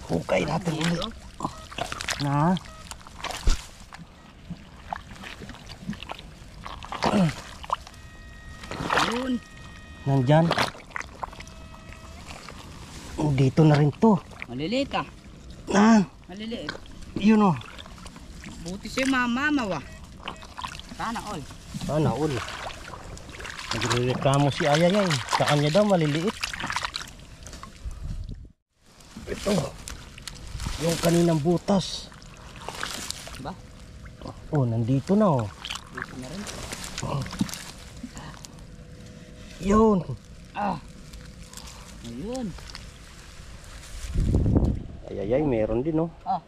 Hukay natin ulit. Na. Yun. Nandyan. Dito na rin to. Maliliit ah. Na. Maliliit. Yun o. Buti si mama wa. Sana all. Sana all. Nagrereklamo si Ayayay. Sa kanya daw maliliit. Ito. Yung kaninang butas. Ba? Oh, nandito na oh. Dito na rin. Yun. Ah. Ayun. Ayayay, meron din oh. Ah.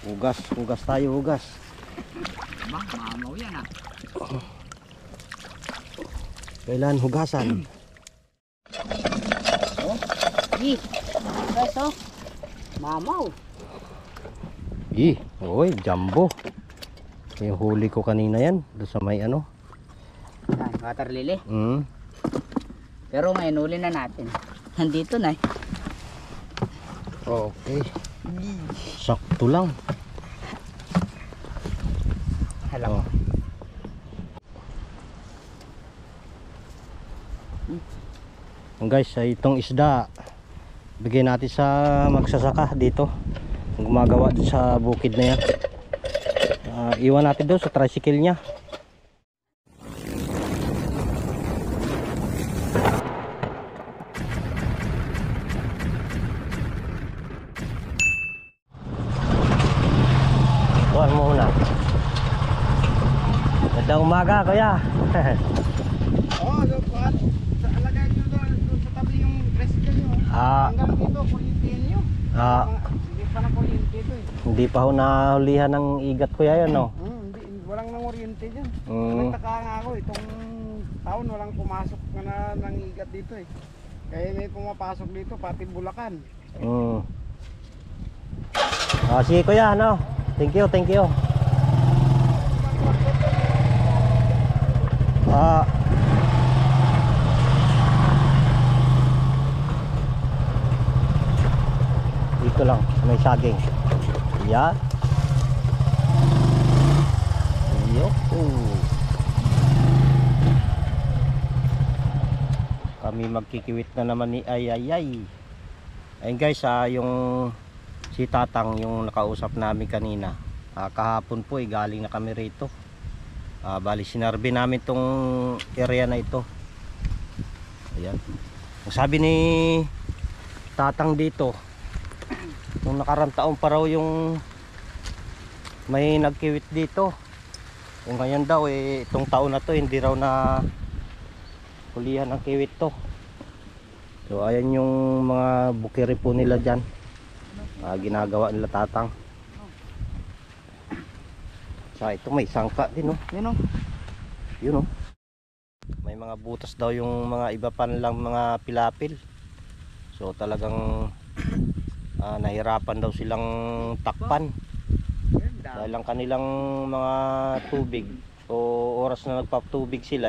Hugas tayo, hugas. Ba, mamaw yan ah. Kailan hugasan? Oh. Guys oh. Mamaw. Oy, jumbo. Yung huli ko kanina yan, doon sa may ano. Yan, water lily. Mm. Pero ngayon uli na natin. Nandito na eh. Okay. Sakto lang. Hala. Oh. Guys, itong isda bigay natin sa magsasaka dito. Gumagawa dun sa bukid na yan. Iwan natin doon sa tricycle niya. Buwan mo muna. Gandang umaga, kuya. Oh, so kuan. Sa alagay nyo doon sa tabi yung tricycle nyo. Hanggang dito, kuryente nyo. Hindi pa na kuryente ito eh. Hindi pa ho nahulihan ng igat, kuya, yan, no? Hindi, walang nang kuryente dyan. Mm. Nagtaka nga ako, itong taon walang pumasok na ng igat dito eh. Kaya may pumapasok dito, pati Bulacan. Sige, kuya, no? Thank you, thank you. Dito lang, may saging. Yan. Kami magkikiwit na naman ni Ayayay. Ayun guys, yung si Tatang yung nakausap namin kanina. Kahapon po galing na kami rito. Bali sinarbe namin tong area na ito. Ayan. Ang sabi ni Tatang dito, nung nakarang taon pa raw yung may nagkiwit dito. Kung ngayon daw itong taon na to hindi raw na hulihan ang kiwit to. So ayan yung mga bukiri po nila dyan. Ginagawa nila Tatang. So ito may sangka din, no? Yun oh. Yun, no? May mga butas daw yung mga iba pa lang mga pilapil. So talagang nahirapan daw silang takpan dahil ang kanilang mga tubig o oras na nagpatubig sila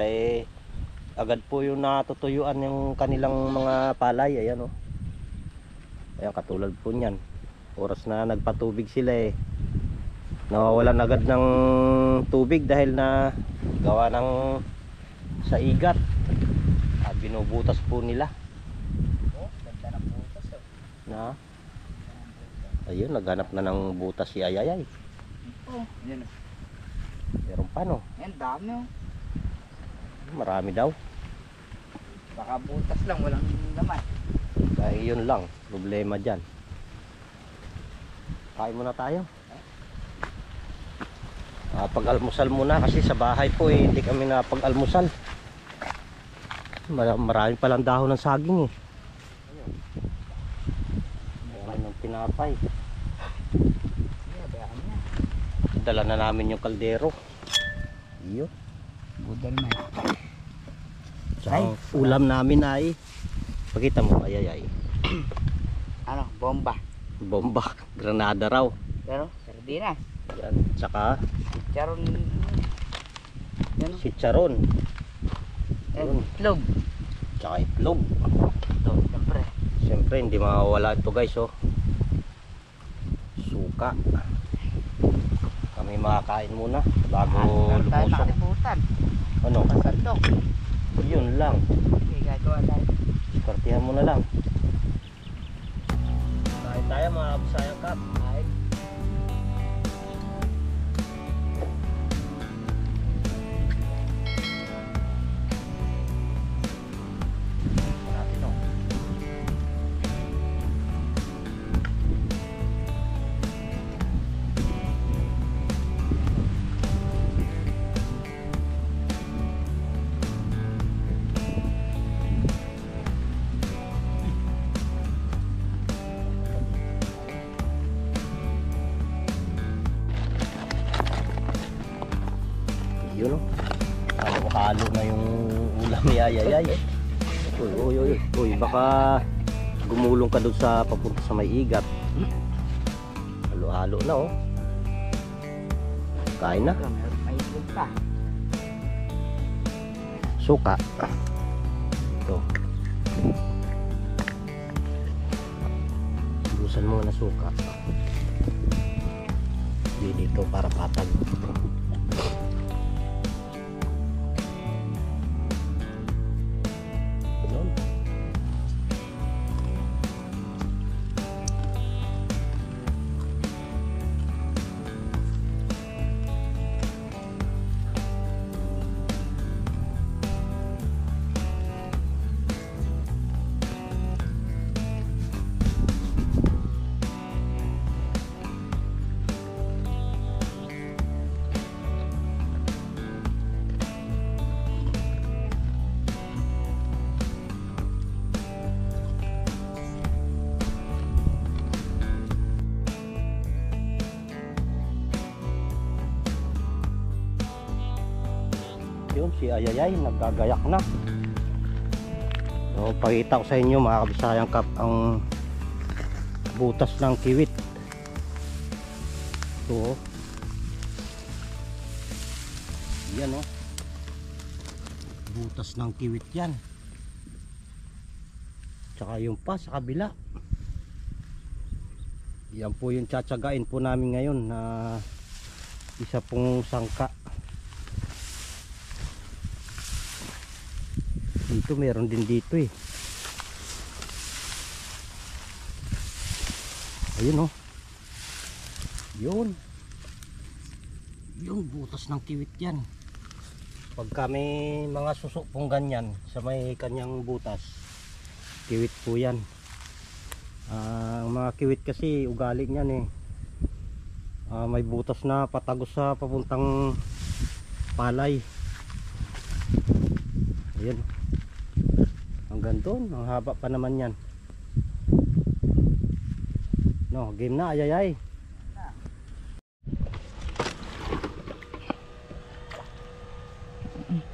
agad po yung natutuyuan yung kanilang mga palay. Ayan o. Ayan, katulad po nyan, oras na nagpatubig sila nawawalan agad ng tubig dahil na gawa ng sa igat. Binubutas po nila. Ganda ng butas oh. Na ayun, naghanap na ng butas si Ayayay. Oh, yan oh. Meron pa, no? Yan dami oh. Marami daw. Baka butas lang, walang laman. Dahil yun lang problema dyan. Kain muna tayo. Pag-almusal muna kasi sa bahay po hindi kami napag-almusal. Marami palang dahon ng saging meron ng tinapay. Dala na namin yung kaldero. Iyo. Budal na. Tsaka ulam namin ay pakita mo, Ayayay. Ano, bomba. Bomba, granada raw. Pero, sardinas. Yan, tsaka Charon. Yan oh. chicharon. Yun. Itlog. Tsaka itlog. Ito, siyempre. Siyempre hindi mawawala ito guys, oh. Suka. Kami makakain muna bago Meron tayo lumusok. nakalimutan. Ano? Pasandok. Yun lang. Okay, gagawa tayo. Partihan mo na lang. Kain tayo mga Bisayang Kap. Ay, Natin, oh. Yun, oh. Halo na yung ulam ni Ayayay. Uy, baka gumulong ka doon sa papunta sa may igat. Halo-halo na, oh. Kain na. meron may itlog pa. Suka. Ito. Busan mo na suka. Dito para patag. Ganun. Yun, si Ayayay nagkagayak na. So, pakita ko sa inyo mga Kabisayang Kap ang butas ng kiwit. Ito, oh. Yan, oh. Butas ng kiwit yan. Tsaka yung pa sa kabila. Yan po yung tsatsagain po namin ngayon na isa pong sangka. Dito meron din dito eh. Ayun, oh. Yun. Yung butas ng kiwit yan. Pag kami mga susok pong ganyan sa may kanyang butas, kiwit po yan. Ang mga kiwit kasi ugali niyan eh. May butas na patagos sa papuntang palay. Ayun. Hanggang doon, ang haba pa naman yan. No, game na, Ayayay.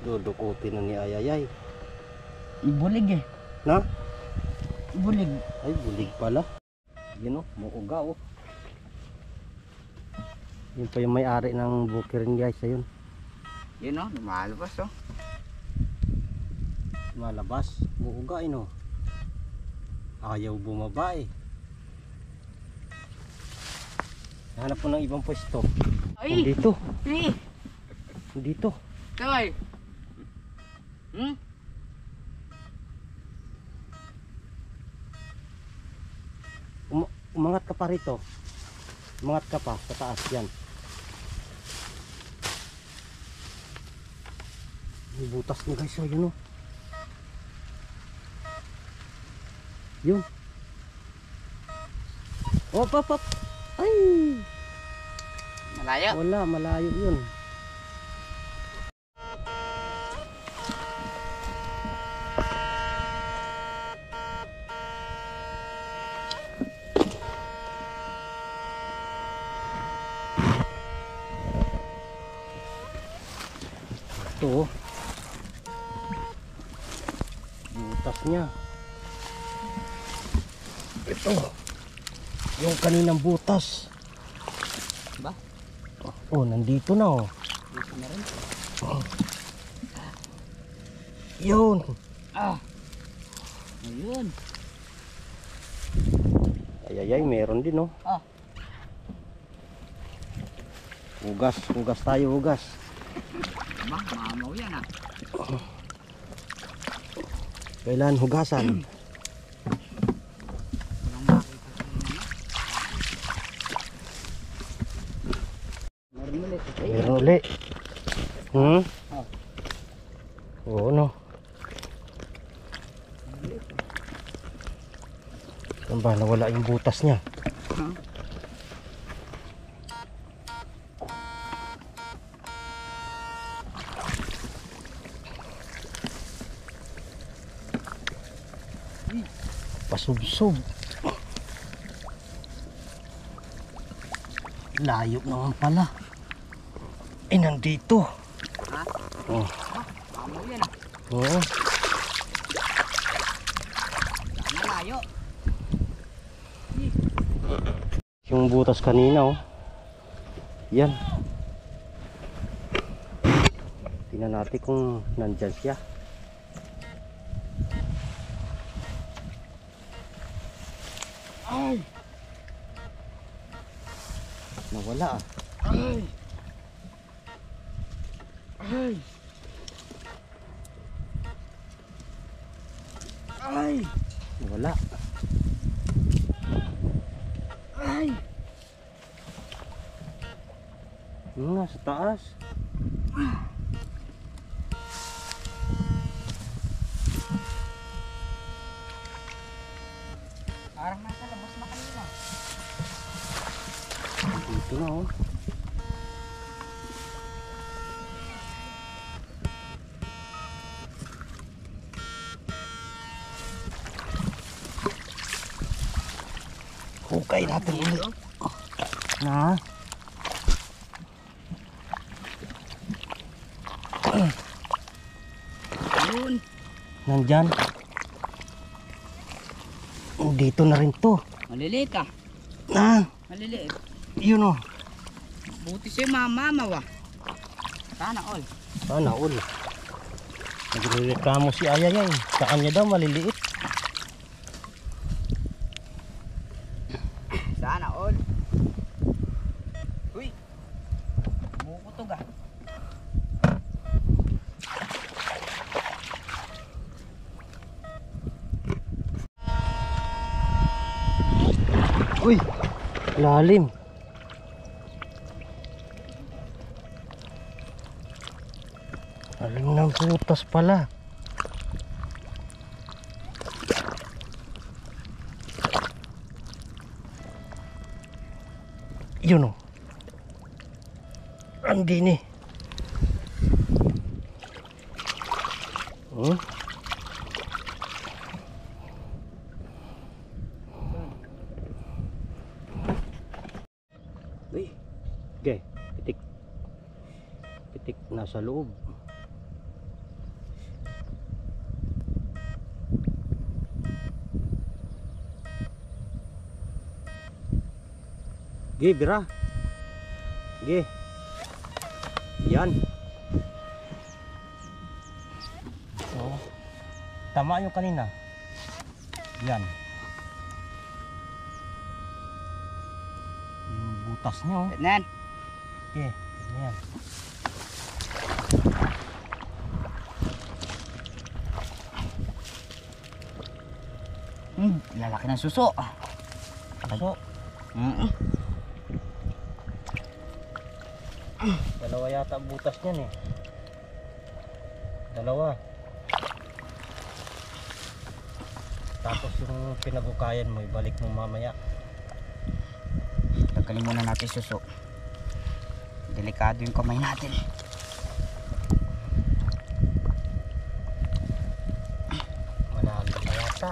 Dudukutin na ni Ayayay. Bulig eh. Na? Bulig. Ay, bulig pala. Yun, oh, muuga, oh. Yun pa yung may-ari ng bukirin guys, ayun. Yun o, lumalabas o. Malabas, muuga, no. Ayaw bumaba eh. Hanap po ng ibang pwesto. Ay! Dito. Ay! Dito. Kaway! Umangat ka pa rito. Umangat ka pa sa taas yan. Yung butas niya guys, yun, oh. Yun. Op. Ay! Malayo. Wala, malayo yun. Ito, oh. Butas niya. Ito. Yung kaninang butas. Ba? Oh, nandito na, oh. Dito na rin. Yun. Ah! Ayun. Ay, meron din oh. Ah. Hugas tayo, hugas. Ba, mamaw yan ah. Kailan hugasan? Walang makita sa inyo. Meron ulit. Meron uli. Hmm? Oh. Oo, no. Saan ba? Nawala yung butas niya. Huh? Pasubsob. Layo naman pala. Nandito. Ha? Oh. Mamaw yan ah. Oo. Sana layo. Yung butas kanina oh. Yan. Tingnan natin kung nandyan siya. Ay! Nawala ah. Ay! Ay! Ay! Nawala. Ay! Yung nasa taas. Parang nasa labas na kanina. Dito na oh. Hukay natin ulit. Na. Yun. Nandyan. Dito na rin to. Maliliit ah. Na. Maliliit. Yun oh. Buti sa'yo mamaw ah. Sana all. Sana all. Nagrereklamo si Ayayay. Sa kanya daw maliliit. Sana all. Uy. Bukutog ah. Uy, lalim. Lalim ng butas pala. Yun o. Andini. Hmm? Uy, okay, pitik. Pitik nasa loob. Ge, bira. Ge. Yan. So, tama yung kanina. Yan. Yung butas nyo. Nan. Ge, yan. Lalaki ng suso. So, dalawa yata ang butas niyan eh. Dalawa. Tapos yung pinagukayan mo, ibalik mo mamaya. Tanggalin muna natin suso. Delikado yung kamay natin. Malalim pa yata.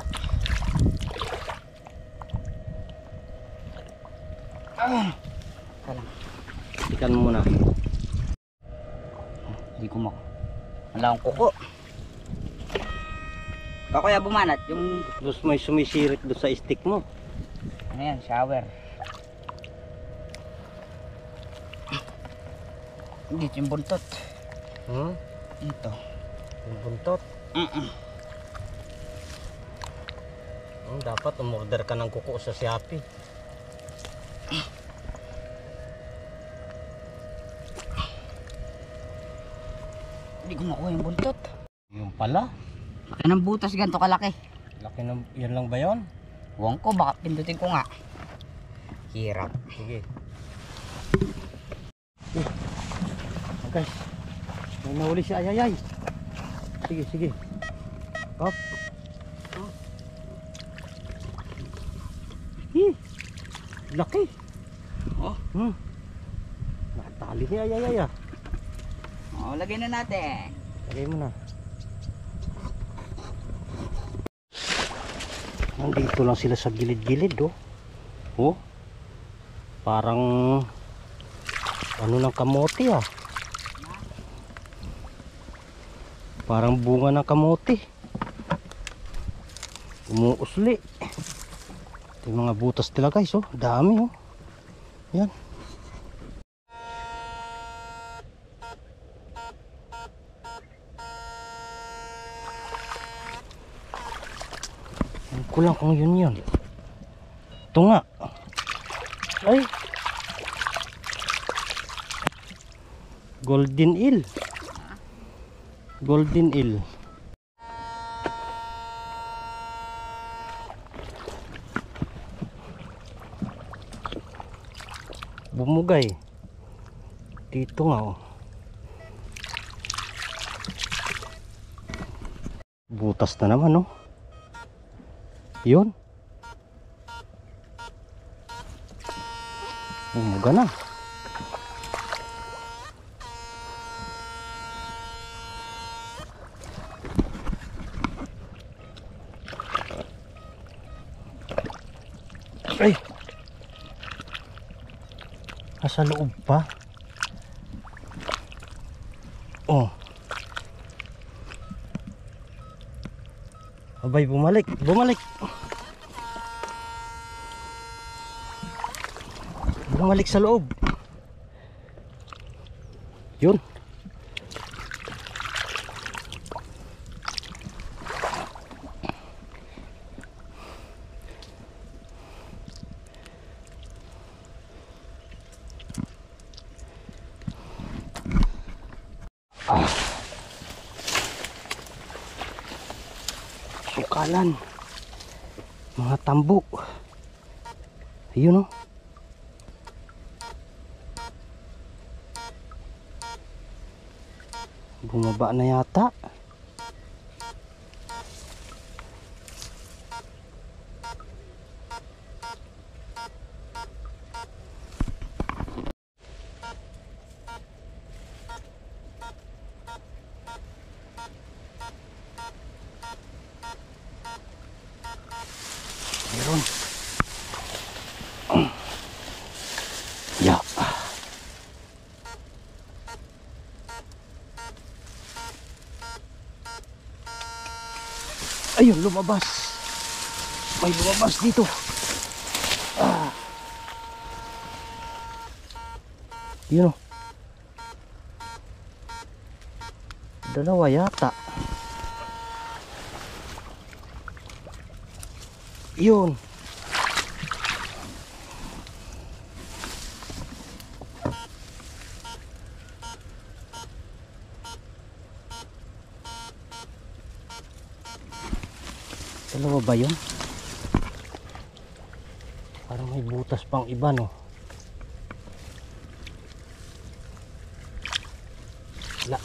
Ikan mo muna. Hindi ko mako. Wala akong kuko. Kakuya bumanat yung Tapos may sumisirit doon sa stick mo. ano yan, shower. Dito yung buntot. Hmm? Dito. Yung buntot. Mm-mm. Dapat umorder ka ng kuko sa Shopee. Hindi ko makuha yung buntot. Yung pala. Laki ng butas, ganito kalaki. Laki ng, yan lang ba yun? Huwag ko, baka pindutin ko nga. Hirap. Sige. Guys, may nahuli si Ayayay. Sige, sige. Hop. Laki. Oh. Nakatali ni Ayayay ah. Oh, lagay na natin. Lagay mo na. Nandito lang sila sa gilid-gilid oh. Oh. Parang ano ng kamote ah. Parang bunga ng kamote. Umuusli. Ito yung mga butas nila guys oh. Dami oh. Yan. Kulang kung yun. Ito nga. Ay. Golden eel. Golden eel. Bumugay. Dito nga oh. Butas na naman oh. Yun. Bumuga na. Ay. Nasa loob pa. Oh. Abay, bumalik. Bumalik sa loob. Yun. Sukalan. Mga tambo. Ayun oh. Bumaba na yata. Meron. Ya. Ayun, lumabas. May lumabas dito. Yun oh. Dalawa yata. Yun. Dalawa ba yun? Parang may butas pang iba no. Wala.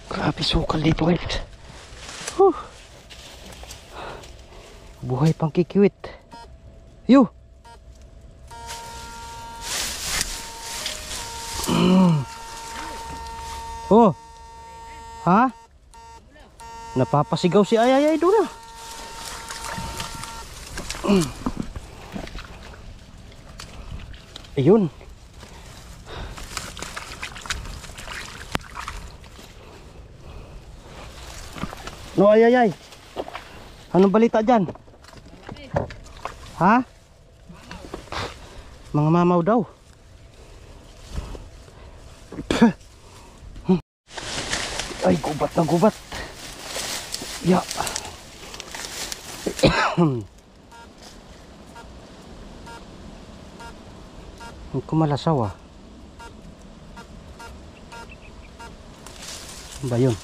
Grabe sukal dito guys. Buhay pang kikiwit. Yo. Oh. Ha? Napapasigaw si Ayayay doon ah. Ayun. No Ayayay. Anong balita dyan? Ha? Mga mamaw daw. Ay, gubat na gubat. Ya. Hindi ko malasaw ah. Ano ba yun?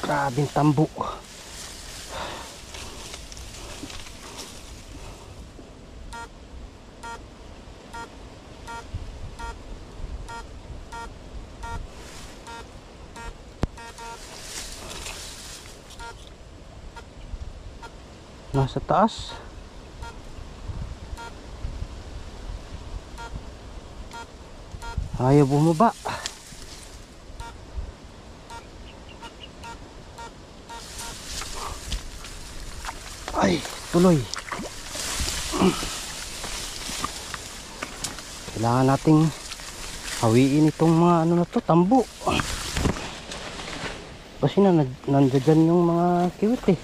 Grabing tambo. Nasa taas. Ayaw bumaba. Ay, tuloy. Kailangan nating hawiin itong mga ano na to, tambo. Kasi nandiyan yung mga kiwit eh.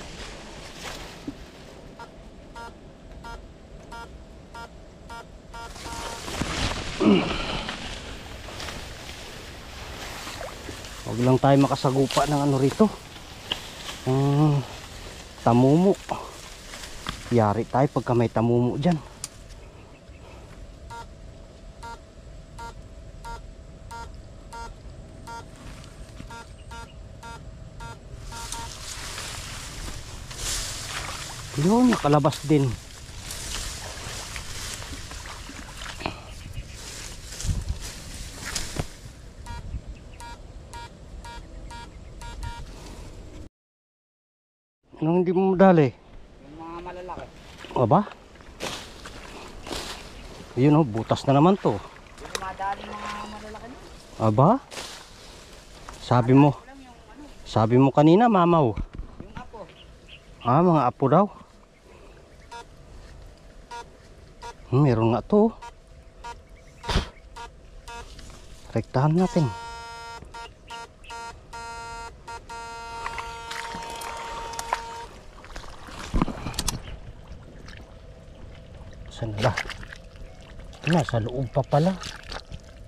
Huwag lang tayo makasagupa ng ano rito, tamumo. Yari tayo pagka may tamumo dyan. Yun, nakalabas din. Anong hindi mo madali? Yung mga malalaki. Aba? Yun oh, butas na naman to. Yung dumadali mga malalaki na. Aba? Sabi mo kanina mamaw. Yung apo. Ah, mga apo daw. Meron nga to. Rektahan natin. Saan ba? Nasa loob pa pala.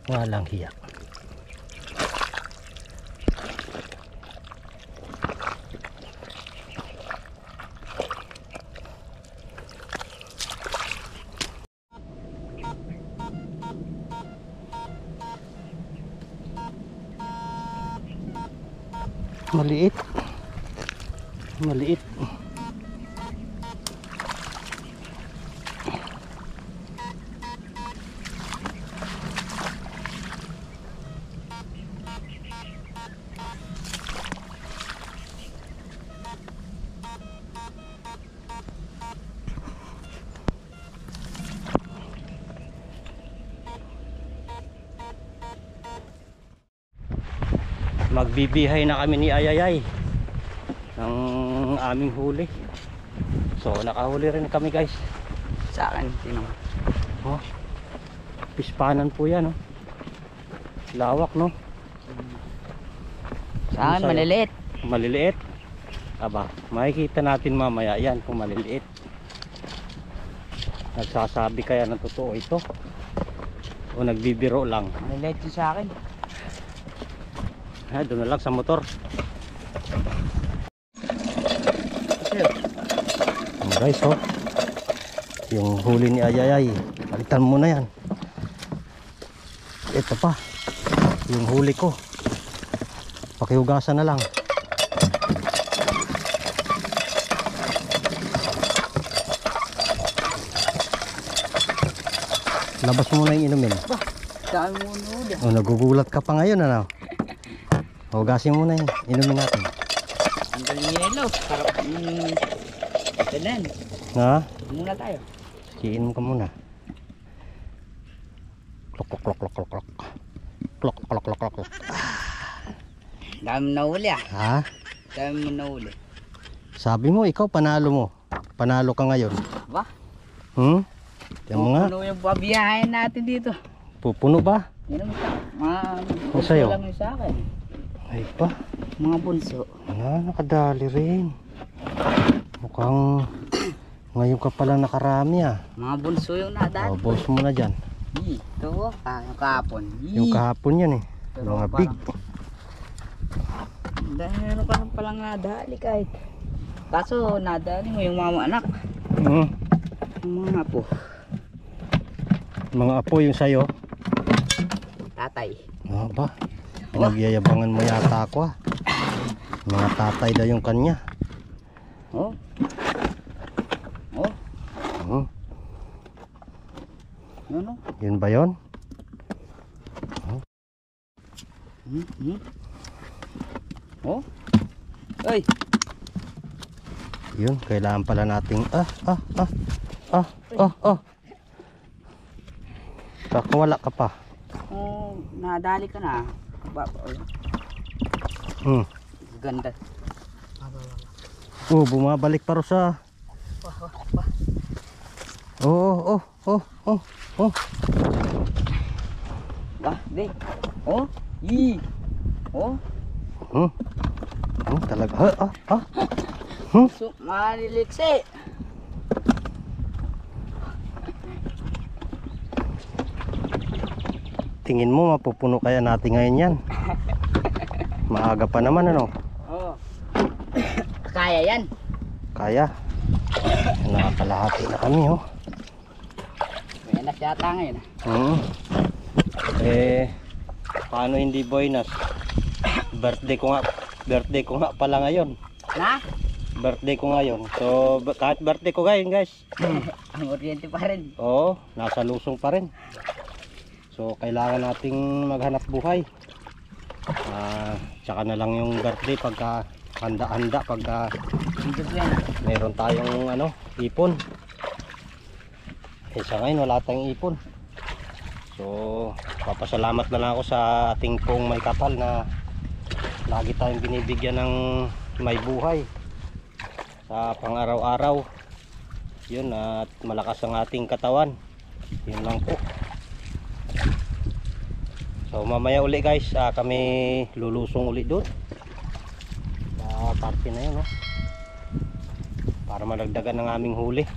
Walang hiya. Maliit. Maliit. Magbibihay na kami ni Ayayay ng aming huli. So nakahuli rin kami guys. Sa akin, tinong. Oh, pispanan po yan oh. Lawak no. Sa akin, Sa'yo? maliliit. Maliliit. Aba, makikita natin mamaya yan kung maliliit. Nagsasabi kaya ng totoo ito o nagbibiro lang. Maliliit yung sa akin. Ha, doon na lang sa motor. Guys oh, yung huli ni Ayayay, palitan mo na yan. Ito pa yung huli ko, pakihugasan na lang. Labas mo na yung inumin. Dami mo nuli. Oh, nagugulat ka pa ngayon ano. Hugasin mo na yun, inumin natin. Ang galing yelo. Sarap. Itanan. Ha? Muna tayo. Siin mo ka muna. Klok klok klok klok klok klok. Klok klok klok klok klok. Dami na uli ah. Ha? Dami mo na uli. Sabi mo ikaw panalo mo. Panalo ka ngayon. Ba? Yan mo nga. Puno yung babiyahin natin dito. Pupuno ba? Yan ang mga Ang sayo? lang yung sa akin. Ay pa. Mga bunso. Nakadali rin. Mukhang Ngayon ka palang nakarami ah. Mga bunso yung nadali. Oh, boss mo na dyan. Ito, yung kahapon. Yung kahapon yan eh. Pero Mga parang- big. Dahil ka lang palang nadali kahit. Kaso nadali mo yung mga anak. Mm. Yung mga apo. Mga apo yung sayo. Tatay. Ah ba? Pinagyayabangan mo yata ako ah. Mga tatay daw yung kanya. Oh. Oh. Hmm. Ano? Yun ba yun? Oh. Ay. Yun, kailangan pala nating Baka wala ka pa. Oh, nadali ka na. Hmm. Ganda. Oh, bumabalik pa rin sa. Oh. Bah, di. Oh. Yi. Oh. Hmm. Talaga. So, maliliksi. Tingin mo mapupuno kaya natin ngayon yan? Maaga pa naman ano? Oh. Kaya yan. Kaya. Nakakalahati na kami oh. May anak yata ngayon. Hmm. Paano hindi boynas? Birthday ko nga pala ngayon. Na? Birthday ko ngayon. So kahit birthday ko ngayon guys. Ang oriente pa rin. Oo, nasa lusong pa rin. So kailangan nating maghanap buhay. Tsaka na lang yung birthday pagka handa-handa pagka meron tayong ipon. Sa ngayon wala tayong ipon. So papasalamat na lang ako sa ating pong may kapal na lagi tayong binibigyan ng may buhay sa pang-araw-araw. Yun, at malakas ang ating katawan. Yun lang po. So mamaya uli guys, kami lulusong uli doon sa party na yun para madagdagan ng aming huli.